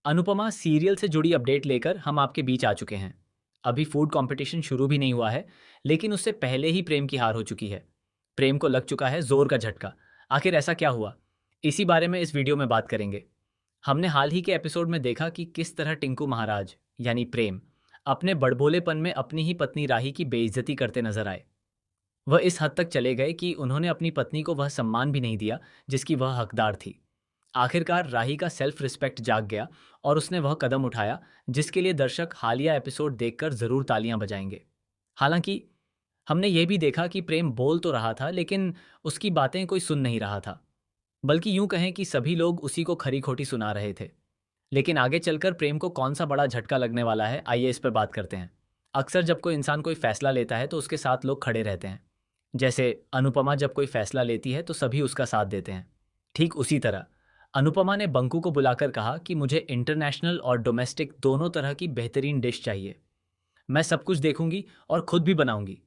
Anupama serial से जुड़ी update लेकर हम आपके बीच आ चुके हैं। अभी फूड कंपटीशन शुरू भी नहीं हुआ है, लेकिन उससे पहले ही प्रेम की हार हो चुकी है। प्रेम को लग चुका है जोर का झटका। आखिर ऐसा क्या हुआ? इसी बारे में इस वीडियो में बात करेंगे। हमने हाल ही के एपिसोड में देखा कि किस तरह टिंकू महाराज यानी प्रेम अपने बड़बोलेपन में अपनी ही पत्नी राही की बेइज्जती करते नजर आए। वह इस हद तक चले गए कि उन्होंने अपनी पत्नी को वह सम्मान भी नहीं दिया जिसकी वह हकदार थी। आखिरकार राही का सेल्फ रिस्पेक्ट जाग गया और उसने वह कदम उठाया जिसके लिए दर्शक हालिया एपिसोड देखकर जरूर तालियां बजाएंगे। हालांकि हमने ये भी देखा कि प्रेम बोल तो रहा था, लेकिन उसकी बातें कोई सुन नहीं रहा था। बल्कि यूं कहें कि सभी लोग उसी को खरी खोटी सुना रहे थे। लेकिन आगे चलकर प्रेम को कौन सा बड़ा झटका लगने वाला है, आइए इस पर बात करते हैं। अक्सर जब कोई इंसान कोई फैसला लेता है तो उसके साथ लोग खड़े रहते हैं। जैसे अनुपमा जब कोई फैसला लेती है तो सभी उसका साथ देते हैं। ठीक उसी तरह अनुपमा ने बंकू को बुलाकर कहा कि मुझे इंटरनेशनल और डोमेस्टिक दोनों तरह की बेहतरीन डिश चाहिए। मैं सब कुछ देखूंगी और खुद भी बनाऊंगी।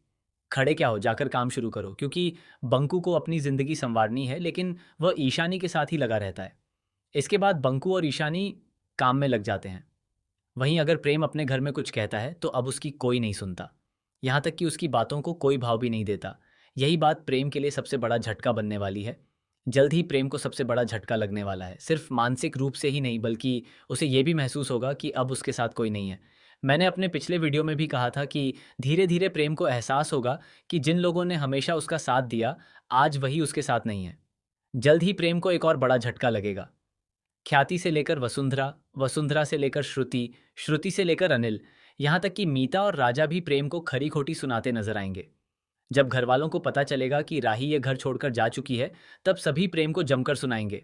खड़े क्या हो, जाकर काम शुरू करो, क्योंकि बंकू को अपनी जिंदगी संवारनी है, लेकिन वह ईशानी के साथ ही लगा रहता है। इसके बाद बंकू और ईशानी काम में लग जाते हैं। वहीं अगर प्रेम अपने घर में कुछ कहता है तो अब उसकी कोई नहीं सुनता। यहाँ तक कि उसकी बातों को कोई भाव भी नहीं देता। यही बात प्रेम के लिए सबसे बड़ा झटका बनने वाली है। जल्द ही प्रेम को सबसे बड़ा झटका लगने वाला है, सिर्फ मानसिक रूप से ही नहीं, बल्कि उसे ये भी महसूस होगा कि अब उसके साथ कोई नहीं है। मैंने अपने पिछले वीडियो में भी कहा था कि धीरे धीरे प्रेम को एहसास होगा कि जिन लोगों ने हमेशा उसका साथ दिया, आज वही उसके साथ नहीं है। जल्द ही प्रेम को एक और बड़ा झटका लगेगा। ख्याति से लेकर वसुंधरा, वसुंधरा से लेकर श्रुति, श्रुति से लेकर अनिल, यहाँ तक कि मीता और राजा भी प्रेम को खरी खोटी सुनाते नजर आएंगे। जब घर वालों को पता चलेगा कि राही ये घर छोड़कर जा चुकी है, तब सभी प्रेम को जमकर सुनाएंगे।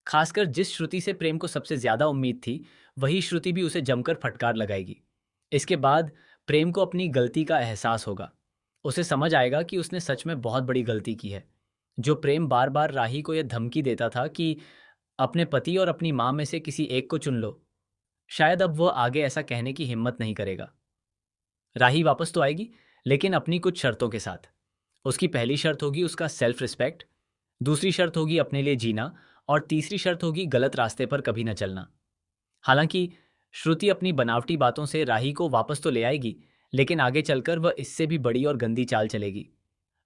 खासकर जिस श्रुति से प्रेम को सबसे ज्यादा उम्मीद थी, वही श्रुति भी उसे जमकर फटकार लगाएगी। इसके बाद प्रेम को अपनी गलती का एहसास होगा। उसे समझ आएगा कि उसने सच में बहुत बड़ी गलती की है। जो प्रेम बार बार राही को यह धमकी देता था कि अपने पति और अपनी माँ में से किसी एक को चुन लो, शायद अब वो आगे ऐसा कहने की हिम्मत नहीं करेगा। राही वापस तो आएगी, लेकिन अपनी कुछ शर्तों के साथ। उसकी पहली शर्त होगी उसका सेल्फ रिस्पेक्ट, दूसरी शर्त होगी अपने लिए जीना, और तीसरी शर्त होगी गलत रास्ते पर कभी न चलना। हालांकि श्रुति अपनी बनावटी बातों से राही को वापस तो ले आएगी, लेकिन आगे चलकर वह इससे भी बड़ी और गंदी चाल चलेगी।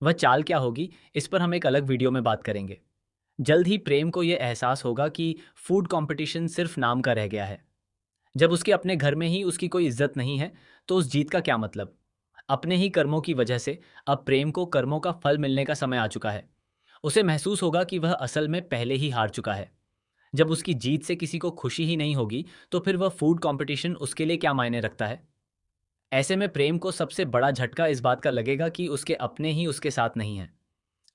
वह चाल क्या होगी, इस पर हम एक अलग वीडियो में बात करेंगे। जल्द ही प्रेम को यह एहसास होगा कि फूड कंपटीशन सिर्फ नाम का रह गया है। जब उसके अपने घर में ही उसकी कोई इज्जत नहीं है, तो उस जीत का क्या मतलब? अपने ही कर्मों की वजह से अब प्रेम को कर्मों का फल मिलने का समय आ चुका है। उसे महसूस होगा कि वह असल में पहले ही हार चुका है। जब उसकी जीत से किसी को खुशी ही नहीं होगी, तो फिर वह फूड कंपटीशन उसके लिए क्या मायने रखता है? ऐसे में प्रेम को सबसे बड़ा झटका इस बात का लगेगा कि उसके अपने ही उसके साथ नहीं है।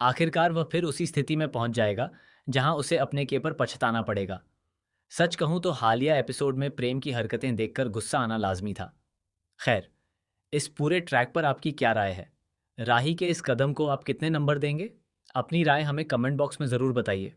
आखिरकार वह फिर उसी स्थिति में पहुंच जाएगा जहां उसे अपने के पर पछताना पड़ेगा। सच कहूं तो हालिया एपिसोड में प्रेम की हरकतें देखकर गुस्सा आना लाजमी था। खैर, इस पूरे ट्रैक पर आपकी क्या राय है? राही के इस कदम को आप कितने नंबर देंगे? अपनी राय हमें कमेंट बॉक्स में ज़रूर बताइए।